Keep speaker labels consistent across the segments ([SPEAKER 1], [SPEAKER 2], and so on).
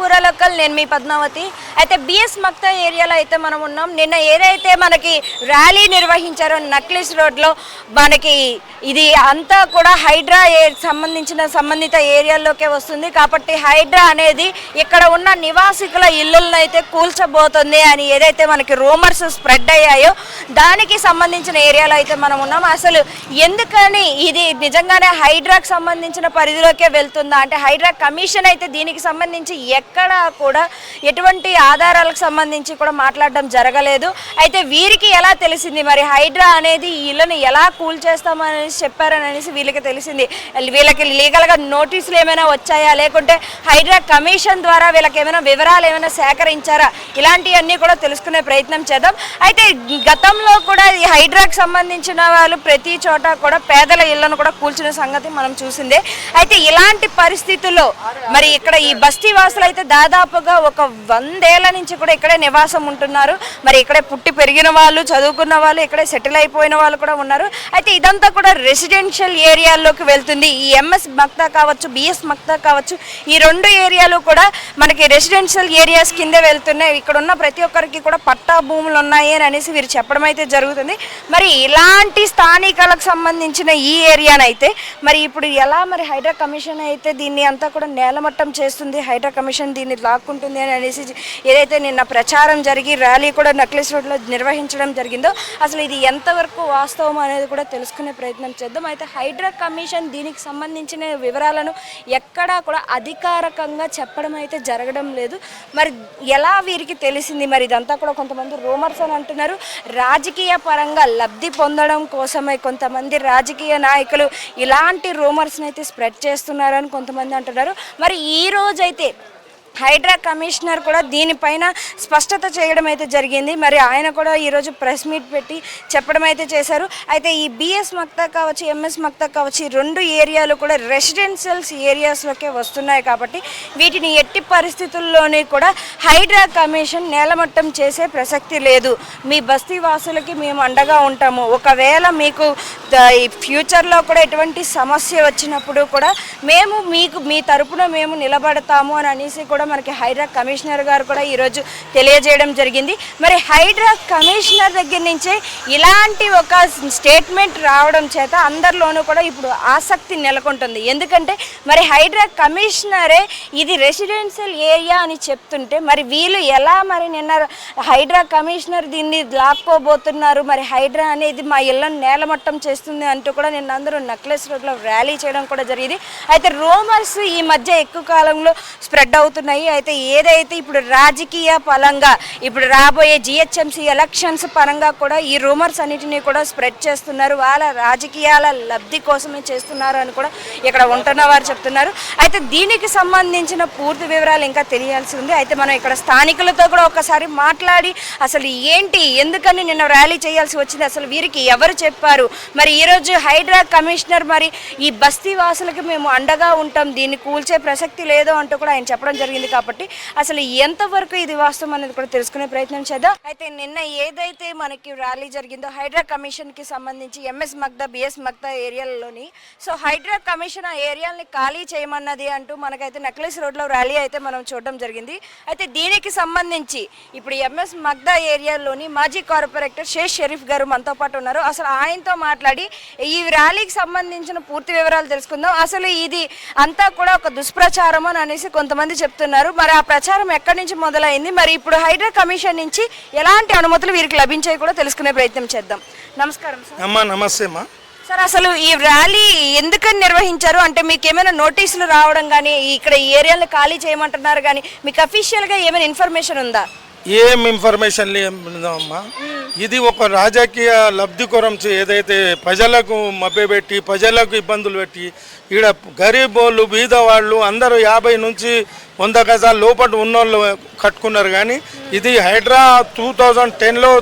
[SPEAKER 1] పూరా లోకల్, నేను మీ పద్మావతి. అయితే బిఎస్ మక్తా ఏరియాలో అయితే మనం ఉన్నాం. నిన్న ఏదైతే మనకి ర్యాలీ నిర్వహించారో నక్లెస్ రోడ్లో, మనకి ఇది అంతా కూడా హైడ్రా సంబంధిత ఏరియాల్లోకే వస్తుంది. కాబట్టి హైడ్రా అనేది ఇక్కడ ఉన్న నివాసికుల ఇళ్ళలను అయితే కూల్చబోతుంది అని ఏదైతే మనకి రూమర్స్ స్ప్రెడ్ అయ్యాయో దానికి సంబంధించిన ఏరియాలో అయితే మనం ఉన్నాం. అసలు ఎందుకని ఇది నిజంగానే హైడ్రాకి సంబంధించిన పరిధిలోకే వెళ్తుందా అంటే, హైడ్రా కమిషన్ అయితే దీనికి సంబంధించి ఎక్కడా కూడా ఎటువంటి ఆధారాలకు సంబంధించి కూడా మాట్లాడడం జరగలేదు. అయితే వీరికి ఎలా తెలిసింది మరి హైడ్రా అనేది ఈ ఇళ్ళని ఎలా కూల్ చేస్తామని చెప్పారని అనేసి వీళ్ళకి తెలిసింది? వీళ్ళకి లీగల్గా నోటీసులు ఏమైనా వచ్చాయా, లేకుంటే హైడ్రా కమిషన్ ద్వారా వీళ్ళకి ఏమైనా వివరాలు ఏమైనా సేకరించారా, ఇలాంటివన్నీ కూడా తెలుసుకునే ప్రయత్నం చేద్దాం. అయితే గతంలో కూడా ఈ హైడ్రాకి సంబంధించిన వాళ్ళు ప్రతి చోట కూడా పేదల ఇళ్లను కూడా కూల్చిన సంగతి మనం చూసిందే. అయితే ఇలాంటి పరిస్థితుల్లో మరి ఇక్కడ ఈ బస్తీ వాసులు అయితే దాదాపుగా ఒక 100 ఏళ్ల నుంచి కూడా ఇక్కడే నివాసం ఉంటున్నారు. మరి ఇక్కడే పుట్టి పెరిగిన వాళ్ళు, చదువుకున్న వాళ్ళు, ఇక్కడే సెటిల్ అయిపోయిన వాళ్ళు కూడా ఉన్నారు. అయితే ఇదంతా కూడా రెసిడెన్షియల్ ఏరియాల్లోకి వెళ్తుంది. ఈ ఎంఎస్ మక్తా కావచ్చు, బిఎస్ మక్తా కావచ్చు, ఈ 2 ఏరియాలు కూడా మనకి రెసిడెన్షియల్ ఏరియాస్ కిందే వెళ్తున్నాయి. ఇక్కడ ఉన్న ప్రతి ఒక్కరికి కూడా పట్టా భూములు ఉన్నాయి అని అనేసి వీరు చెప్పడం అయితే జరుగుతుంది. మరి ఇలాంటి స్థానికులకు సంబంధించిన ఈ ఏరియానైతే మరి ఇప్పుడు ఎలా మరి హైడ్రా కమిషన్ అయితే దీన్ని అంతా కూడా నేలమట్టం చేస్తుంది, హైడ్రా కమిషన్ దీన్ని లాక్కుంటుంది అని అనేసి ఏదైతే నిన్న ప్రచారం జరిగి ర్యాలీ కూడా నక్లెస్ రోడ్లో నిర్వహించడం జరిగిందో అసలు ఇది ఎంతవరకు వాస్తవం అనేది కూడా తెలుసుకునే ప్రయత్నం చేద్దాం. అయితే హైడ్రా కమిషన్ దీనికి సంబంధించిన వివరాలను ఎక్కడా కూడా అధికారికంగా చెప్పడం అయితే జరగడం లేదు. మరి ఎలా వీరికి తెలిసింది? మరి ఇదంతా కూడా కొంతమంది రూమర్స్ అని అంటున్నారు. రాజకీయ పరంగా లబ్ధి పొందడం కోసమే కొంతమంది రాజకీయ నాయకులు ఇలాంటి రూమర్స్ని అయితే స్ప్రెడ్ చేస్తున్నారని కొంతమంది అంటున్నారు. మరి ఈ రోజైతే హైడ్రా కమిషనర్ కూడా దీనిపైన స్పష్టత చేయడం అయితే జరిగింది. మరి ఆయన కూడా ఈరోజు ప్రెస్ మీట్ పెట్టి చెప్పడం అయితే చేశారు. అయితే ఈ బిఎస్ మక్తా కావచ్చు, ఎంఎస్ మక్తా కావచ్చు, ఈ 2 ఏరియాలు కూడా రెసిడెన్షియల్స్ ఏరియాస్లోకే వస్తున్నాయి. కాబట్టి వీటిని ఎట్టి పరిస్థితుల్లోనే కూడా హైడ్రా కమిషన్ నేలమట్టం చేసే ప్రసక్తి లేదు. మీ బస్తీ వాసులకి మేము అండగా ఉంటాము. ఒకవేళ మీకు ఫ్యూచర్లో కూడా ఎటువంటి సమస్య వచ్చినప్పుడు కూడా మేము మీ తరపున మేము నిలబడతాము అని అనేసి కూడా మనకి హైడ్రా కమిషనర్ గారు కూడా ఈరోజు తెలియజేయడం జరిగింది. మరి హైడ్రా కమిషనర్ దగ్గర నుంచే ఇలాంటి ఒక స్టేట్మెంట్ రావడం చేత అందరిలోనూ కూడా ఇప్పుడు ఆసక్తి నెలకొంటుంది. ఎందుకంటే మరి హైడ్రా కమిషనరే ఇది రెసిడెన్షియల్ ఏరియా అని చెప్తుంటే మరి వీళ్ళు ఎలా మరి నిన్న హైడ్రా కమిషనర్ దీన్ని లాక్కోబోతున్నారు, మరి హైడ్రా అనేది మా ఇళ్లను నేలమట్టం చేస్తుంది అంటూ కూడా నిన్న అందరూ నక్లెస్ రోడ్లో ర్యాలీ చేయడం కూడా జరిగింది. అయితే రూమర్స్ ఈ మధ్య ఎక్కువ కాలంలో స్ప్రెడ్ అవుతున్నాయి. అయితే ఏదైతే ఇప్పుడు రాజకీయ పరంగా ఇప్పుడు రాబోయే జిహెచ్ఎంసీ ఎలక్షన్స్ పరంగా కూడా ఈ రూమర్స్ అన్నిటినీ కూడా స్ప్రెడ్ చేస్తున్నారు. వాళ్ళ రాజకీయాల లబ్ధి కోసమే చేస్తున్నారు అని కూడా ఇక్కడ ఉంటున్న వారు చెప్తున్నారు. అయితే దీనికి సంబంధించిన పూర్తి వివరాలు ఇంకా తెలియాల్సి ఉంది. అయితే మనం ఇక్కడ స్థానికులతో కూడా ఒకసారి మాట్లాడి అసలు ఏంటి, ఎందుకని నిన్న ర్యాలీ చేయాల్సి వచ్చింది, అసలు వీరికి ఎవరు చెప్పారు, మరి ఈరోజు హైడ్రా కమిషనర్ మరి ఈ బస్తీ వాసులకి మేము అండగా ఉంటాం, దీన్ని కూల్చే ప్రసక్తి లేదు అంటూ కూడా ఆయన చెప్పడం జరిగింది. కాబట్టి అసలు ఎంతవరకు ఇది వాస్తవం అనేది కూడా తెలుసుకునే ప్రయత్నం చేద్దాం. అయితే నిన్న ఏదైతే మనకి ర్యాలీ జరిగిందో హైడ్రా కమిషన్ కి సంబంధించి ఎంఎస్ మక్తా, బిఎస్ మక్తా ఏరియాలోని సో హైడ్రా కమిషన్ ఆ ఏరియాలని ఖాళీ చేయమన్నది అంటూ మనకైతే నక్లెస్ రోడ్లో ర్యాలీ అయితే మనం చూడడం జరిగింది. అయితే దీనికి సంబంధించి ఇప్పుడు ఎంఎస్ మక్తా ఏరియాలోని మాజీ కార్పొరేటర్ షేక్ షరీఫ్ గారు మనతో పాటు ఉన్నారు. అసలు ఆయనతో మాట్లాడి ఈ ర్యాలీకి సంబంధించిన పూర్తి వివరాలు తెలుసుకుందాం. అసలు ఇది అంతా కూడా ఒక దుష్ప్రచారం అని అనేసి కొంతమంది చెప్తున్నారు. మరి ఆ ప్రచారం ఎక్కడి నుంచి మొదలైంది, మరి ఇప్పుడు హైడ్రా కమిషన్ నుంచి ఎలాంటి అనుమతులు వీరికి లభించాయి కూడా తెలుసుకునే ప్రయత్నం చేద్దాం. నమస్కారం సార్.
[SPEAKER 2] అమ్మా నమస్తే అమ్మా.
[SPEAKER 1] సార్ అసలు ఈ ర్యాలీ ఎందుకని నిర్వహించారు అంటే మీకు ఏమైనా నోటీసులు రావడం కానీ ఇక్కడ ఈ ఏరియాని ఖాళీ చేయమంటున్నారు కానీ మీకు అఫీషియల్గా ఏమైనా ఇన్ఫర్మేషన్ ఉందా?
[SPEAKER 2] ఏం ఇన్ఫర్మేషన్ లేదమ్మా. ఇది ఒక రాజకీయ లబ్ధి కొరంచి ఏదైతే ప్రజలకు మభ్యపెట్టి ప్రజలకు ఇబ్బందులు పెట్టి ఈడ గరీబోళ్ళు బీద వాళ్ళు అందరూ 50 నుంచి 100 గజాల లోపల ఉన్నోళ్ళు కట్టుకున్నారు. కానీ ఇది హైడ్రా 2010లో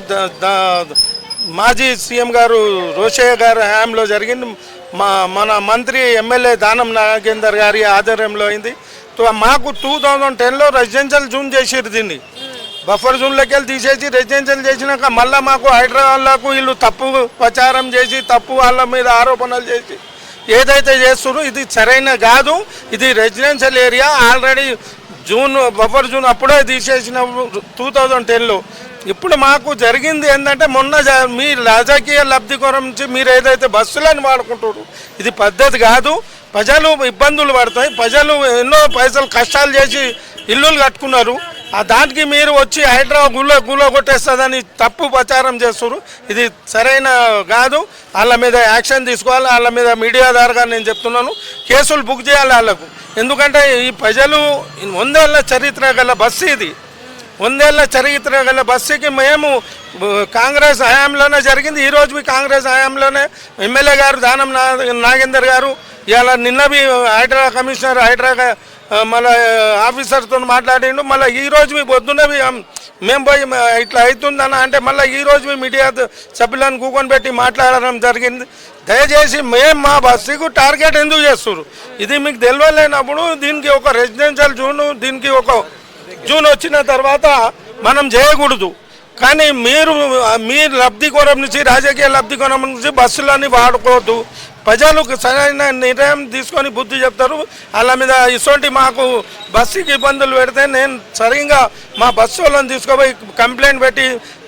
[SPEAKER 2] మాజీ సీఎం గారు రోషయ్య గారు హయాంలో జరిగింది. మన మంత్రి ఎమ్మెల్యే దానం నాగేందర్ గారి ఆధ్వర్యంలో అయింది. మాకు 2010లో రెసిడెన్షియల్ జోన్ చేసిరు. దీన్ని బఫర్ జోన్లోకి వెళ్ళి తీసేసి రెసిడెన్షియల్ చేసినాక మళ్ళీ మాకు హైదరాబాద్లకు వీళ్ళు తప్పు ప్రచారం చేసి తప్పు వాళ్ళ మీద ఆరోపణలు చేసి ఏదైతే చేస్తున్నారో ఇది సరైన కాదు. ఇది residential area. Already buffer June అప్పుడే తీసేసిన 2010లో. ఇప్పుడు మాకు జరిగింది ఏంటంటే మొన్న మీ రాజకీయ లబ్ధి గురించి మీరు ఏదైతే బస్సులను వాడుకుంటారు ఇది పద్ధతి కాదు. ప్రజలు ఇబ్బందులు పడతాయి. ప్రజలు ఎన్నో పైసలు కష్టాలు చేసి ఇల్లులు కట్టుకున్నారు. దానికి మీరు వచ్చి హైదరాబాద్ గుళ్ళ కొట్టేస్తుందని తప్పు ప్రచారం చేస్తారు. ఇది సరైన కాదు. వాళ్ళ మీద యాక్షన్ తీసుకోవాలి. వాళ్ళ మీద మీడియా ద్వారా నేను చెప్తున్నాను, కేసులు బుక్ చేయాలి వాళ్ళకు. ఎందుకంటే ఈ ప్రజలు 100 ఏళ్ళ చరిత్ర గల బస్సు ఇది. 100 ఏళ్ళ చరిత్ర గల బస్సుకి మేము కాంగ్రెస్ హయాంలోనే జరిగింది. ఈరోజు కాంగ్రెస్ హయాంలోనే ఎమ్మెల్యే గారు దానం నాగేందర్ గారు ఇలా నిన్నవి హైడ్రా కమిషనర్ మళ్ళీ ఆఫీసర్తో మాట్లాడిండు. మళ్ళీ ఈరోజు పొద్దున్నవి మేము పోయి ఇట్లా అవుతుందన్న అంటే మళ్ళీ ఈరోజు మీడియా సభ్యులను కూకొని పెట్టి మాట్లాడడం జరిగింది. దయచేసి మేము మా బస్సుకు టార్గెట్ ఎందుకు చేస్తున్నారు ఇది మీకు తెలియలేనప్పుడు దీనికి ఒక రెసిడెన్షియల్ దీనికి ఒక జూన్ వచ్చిన తర్వాత మనం చేయకూడదు. కానీ మీరు లబ్ధి కోరం నుంచి రాజకీయ లబ్ధి కోరం నుంచి బస్సులన్నీ వాడుకోవద్దు. ప్రజలకు సరైన నిర్ణయం తీసుకొని బుద్ధి చెప్తారు. వాళ్ళ మీద ఇటువంటి మాకు బస్సుకి ఇబ్బందులు పెడితే నేను సరిగ్గా మా బస్సు వాళ్ళని తీసుకుపోయి కంప్లైంట్ పెట్టి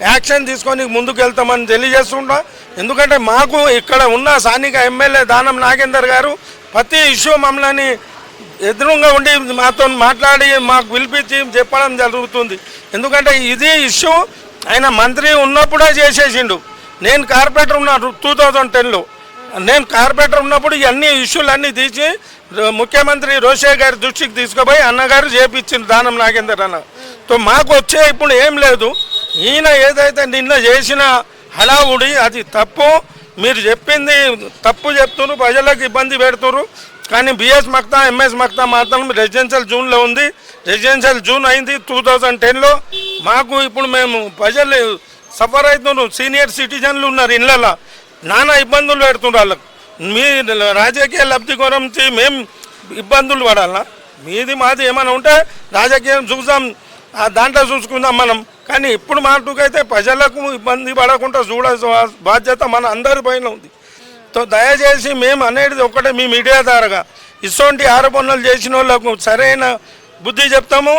[SPEAKER 2] యాక్షన్ తీసుకొని ముందుకు వెళ్తామని తెలియజేస్తుంటా. ఎందుకంటే మాకు ఇక్కడ ఉన్న స్థానిక ఎమ్మెల్యే దానం నాగేందర్ గారు ప్రతి ఇష్యూ మమ్మల్ని ఎదురుగా ఉండి మాతో మాట్లాడి మాకు పిలిపించి చెప్పడం జరుగుతుంది. ఎందుకంటే ఇది ఇష్యూ ఆయన మంత్రి ఉన్నప్పుడే చేసేసిండు. నేను కార్పొరేటర్ ఉన్నాను 2010లో. నేను కార్పొరేటర్ ఉన్నప్పుడు ఇవన్నీ ఇష్యూలన్నీ తీసి ముఖ్యమంత్రి రోషయ్య గారి దృష్టికి తీసుకుపోయి అన్నగారు చేపించింది దానం నాగేందర్ అన్న. మాకు వచ్చే ఇప్పుడు ఏం లేదు. ఈయన ఏదైతే నిన్న చేసిన హడావుడి అది తప్పు. మీరు చెప్పింది తప్పు చెప్తున్నారు, ప్రజలకు ఇబ్బంది పెడుతున్నారు. కానీ బిఎస్ మక్తా ఎంఎస్ మక్తా మాత్రం రెసిడెన్షియల్ జూన్లో ఉంది. రెసిడెన్షియల్ జూన్ అయింది 2010లో. మాకు ఇప్పుడు మేము ప్రజలు సఫర్ అవుతున్నారు. సీనియర్ సిటిజన్లు ఉన్నారు ఇళ్ళలో, నానా ఇబ్బందులు పెడుతున్నారు వాళ్ళకు. మీ రాజకీయ లబ్ధి గురించి మేము ఇబ్బందులు పడాలా? మీది మాది ఏమైనా ఉంటే రాజకీయం చూద్దాం, దాంట్లో చూసుకుందాం మనం. కానీ ఇప్పుడు మాటకైతే ప్రజలకు ఇబ్బంది పడకుండా చూడాల్సిన బాధ్యత మన అందరి పైన ఉంది. దయచేసి మేము అనేది ఒకటే, మీ మీడియా ద్వారా ఇటువంటి ఆరోపణలు చేసిన వాళ్ళకు సరైన బుద్ధి చెప్తాము.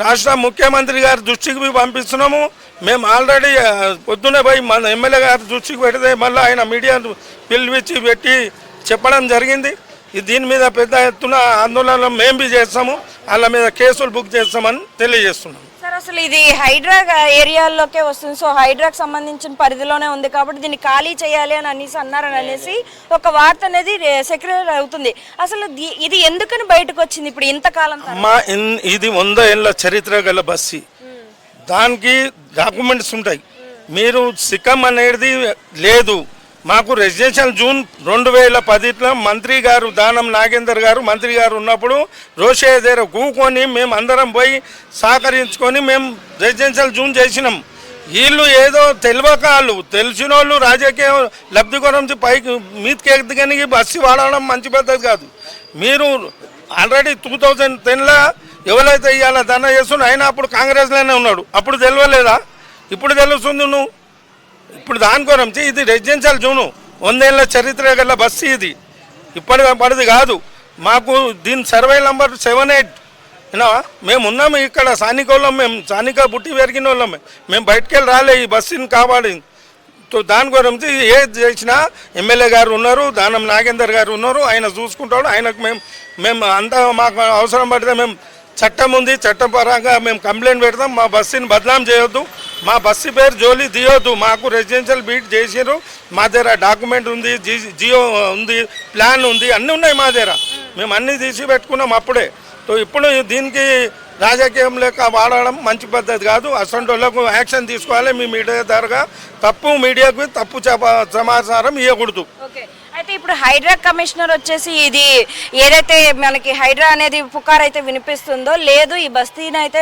[SPEAKER 2] రాష్ట్ర ముఖ్యమంత్రి గారి దృష్టికి పంపిస్తున్నాము. మేము ఆల్రెడీ పొద్దునే పోయి మన ఎమ్మెల్యే గారి దృష్టికి పెడితే మళ్ళీ ఆయన మీడియా పిలిపించి పెట్టి చెప్పడం జరిగింది. దీని మీద పెద్ద ఎత్తున ఆందోళన మేము చేస్తాము. వాళ్ళ మీద కేసులు బుక్ చేస్తామని తెలియజేస్తున్నాము.
[SPEAKER 1] సార్ అసలు ఇది హైడ్రా ఏరియాల్లోకే వస్తుంది. సో హైడ్రాకి సంబంధించిన పరిధిలోనే ఉంది కాబట్టి దీన్ని ఖాళీ చేయాలి అని అన్నారని ఒక వార్త అనేది సెక్యులర్ అవుతుంది. అసలు ఇది ఎందుకని బయటకు వచ్చింది ఇప్పుడు ఇంతకాలం?
[SPEAKER 2] ఇది 100 ఏళ్ళ చరిత్ర గల బస్సు. దానికి డాక్యుమెంట్స్ ఉంటాయి. మీరు సిక్కం అనేది లేదు. మాకు రెసిడెన్షియల్ జూన్ 2010లో మంత్రి గారు దానం నాగేందర్ గారు మంత్రి గారు ఉన్నప్పుడు రోషయ్య దగ్గర కూకొని మేము అందరం పోయి సహకరించుకొని మేము రెసిడెన్షియల్ జూన్ చేసినాం. వీళ్ళు ఏదో తెలియక వాళ్ళు తెలిసిన వాళ్ళు రాజకీయ లబ్ధి గురించి పైకి మీదకి ఎక్కడానికి బస్సు వాడడం మంచి పద్ధతి కాదు. మీరు ఆల్రెడీ 2010లో ఎవరైతే ఇవాళ ధర్నా చేస్తున్నా ఆయన అప్పుడు కాంగ్రెస్లోనే ఉన్నాడు. అప్పుడు తెలియలేదా? ఇప్పుడు తెలుస్తుంది నువ్వు. ఇప్పుడు దాని గురించి ఇది రెసిడెన్షియల్ జూను 100 ఏళ్ళ చరిత్ర గల బస్సు. ఇది పడిది కాదు. మాకు దీని సర్వే నంబర్ 78 మేము ఉన్నాము ఇక్కడ స్థానిక వాళ్ళం. మేము స్థానిక పుట్టి పెరిగిన వాళ్ళం. మేము బయటకు వెళ్ళి రాలే ఈ బస్సుని కాపాడి. దాని గురించి ఏది చేసినా ఎమ్మెల్యే గారు ఉన్నారు, దానం నాగేందర్ గారు ఉన్నారు, ఆయన చూసుకుంటాడు. ఆయనకు మేము అంతా మాకు అవసరం పడితే మేము చట్టం ఉంది, చట్టపరంగా మేము కంప్లైంట్ పెడతాం. మా బస్సుని బదనాం చేయొద్దు, మా బస్సు పేరు జోలి తీయొద్దు. మాకు రెసిడెన్షియల్ బీట్ చేసారు. మా దగ్గర డాక్యుమెంట్ ఉంది, జియో ఉంది, ప్లాన్ ఉంది, అన్నీ ఉన్నాయి మా దగ్గర. మేము అన్నీ తీసి పెట్టుకున్నాం అప్పుడే. ఇప్పుడు దీనికి రాజకీయం లేక వాడడం మంచి పద్ధతి కాదు. అసలు వాళ్ళకు యాక్షన్ తీసుకోవాలి. మీ మీడియా ద్వారా తప్పు మీడియాకు తప్పు సమాచారం ఇవ్వకూడదు.
[SPEAKER 1] అయితే ఇప్పుడు హైడ్రా కమిషనర్ వచ్చేసి ఇది ఏదైతే మనకి హైడ్రా అనేది పుకార్ అయితే వినిపిస్తుందో లేదు, ఈ బస్తీని అయితే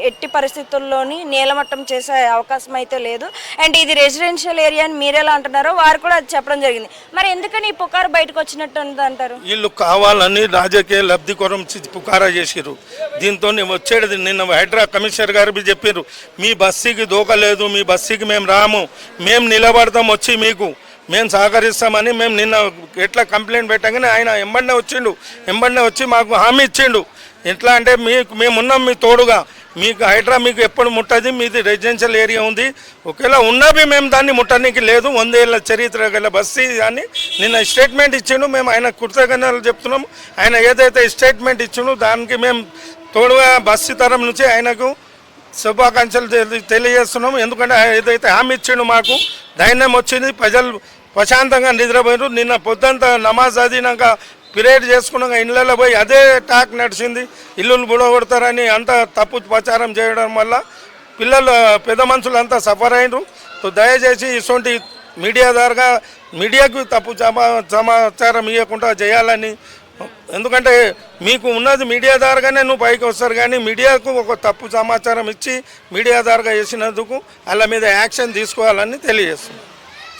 [SPEAKER 1] ఎట్టి పరిస్థితుల్లోని నీలమట్టం చేసే అవకాశం అయితే లేదు, అండ్ ఇది రెసిడెన్షియల్ ఏరియా అని మీరెలా అంటున్నారో వారు కూడా అది చెప్పడం జరిగింది. మరి ఎందుకని ఈ పుకారు బయటకు వచ్చినట్టు అంటారు?
[SPEAKER 2] వీళ్ళు కావాలని రాజకీయ లబ్ధి కొరం పుకారా చేసారు. దీంతో వచ్చేది నిన్న హైడ్రా కమిషనర్ గారు చెప్పారు, మీ బస్సుకి దోకలేదు, మీ బస్సుకి మేము రాము, మేము నిలబడతాం, వచ్చి మీకు మేము సహకరిస్తామని మేము నిన్న ఎట్లా కంప్లైంట్ పెట్టగానే ఆయన ఎంబడినే వచ్చి మాకు హామీ ఇచ్చిండు. ఎట్లా అంటే మేమున్నాం మీ తోడుగా, మీకు హైడ్రా మీకు ఎప్పుడు ముట్టది, మీది రెసిడెన్షియల్ ఏరియా ఉంది, ఒకవేళ ఉన్నవి మేము దాన్ని ముట్టడానికి లేదు, 100 ఏళ్ళ చరిత్ర గల బస్తీ అని నిన్న స్టేట్మెంట్ ఇచ్చిండు. మేము ఆయన కృతజ్ఞతలు చెప్తున్నాము. ఆయన ఏదైతే స్టేట్మెంట్ ఇచ్చిండో దానికి మేము తోడుగా బస్తీ తరం నుంచి ఆయనకు శుభాకాంక్షలు తెలియజేస్తున్నాము. ఎందుకంటే ఏదైతే హామీ ఇచ్చిండు మాకు ధైర్యం వచ్చింది, ప్రజలు ప్రశాంతంగా నిద్రపోయారు. నిన్న పొద్దుంతా నమాజ్ చదివినాక పీరియడ్ చేసుకున్నాక ఇళ్ళల్లో పోయి అదే టాక్ నడిచింది, ఇల్లులు బుడగొడతారని అంతా తప్పు ప్రచారం చేయడం వల్ల పిల్లలు పెద్ద మనుషులు అంతా సఫర్ అయినరు. దయచేసి ఇటువంటి మీడియా ద్వారా మీడియాకు తప్పు సమాచారం ఇవ్వకుండా చేయాలని, ఎందుకంటే మీకు ఉన్నది మీడియా ద్వారానే నువ్వు పైకి వస్తారు, కానీ మీడియాకు ఒక తప్పు సమాచారం ఇచ్చి మీడియా ద్వారా చేసినందుకు వాళ్ళ మీద యాక్షన్ తీసుకోవాలని తెలియజేస్తున్నాను.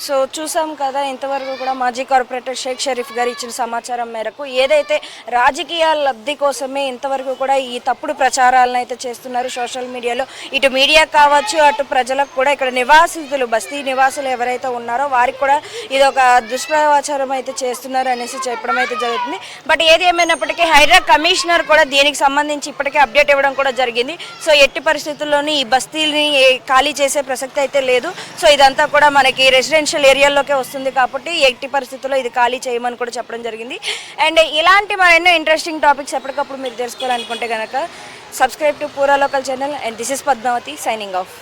[SPEAKER 1] సో చూసాం కదా, ఇంతవరకు కూడా మాజీ కార్పొరేటర్ షేక్ షరీఫ్ గారు ఇచ్చిన సమాచారం మేరకు ఏదైతే రాజకీయ లబ్ధి కోసమే ఇంతవరకు కూడా ఈ తప్పుడు ప్రచారాలను అయితే చేస్తున్నారు సోషల్ మీడియాలో. ఇటు మీడియా కావచ్చు, అటు ప్రజలకు కూడా, ఇక్కడ నివాసితులు బస్తీ నివాసులు ఎవరైతే ఉన్నారో వారికి కూడా ఇది ఒక దుష్ప్రచారం అయితే చేస్తున్నారు అనేసి చెప్పడం అయితే జరుగుతుంది. బట్ ఏది ఏమైనప్పటికీ హైడ్రా కమిషనర్ కూడా దీనికి సంబంధించి ఇప్పటికే అప్డేట్ ఇవ్వడం కూడా జరిగింది. సో ఎట్టి పరిస్థితుల్లోని ఈ బస్తీని ఖాళీ చేసే ప్రసక్తి అయితే లేదు. సో ఇదంతా కూడా మనకి రెసిడెన్షియల్ ఏరియాల్లోకే వస్తుంది కాబట్టి ఎట్టి పరిస్థితుల్లో ఇది ఖాళీ చేయమని కూడా చెప్పడం జరిగింది. అండ్ ఇలాంటి మరెన్నో ఇంట్రెస్టింగ్ టాపిక్స్ ఎప్పటికప్పుడు మీరు తెలుసుకోవాలనుకుంటే కనుక subscribe to Poora local channel. And this is Padmavati signing of.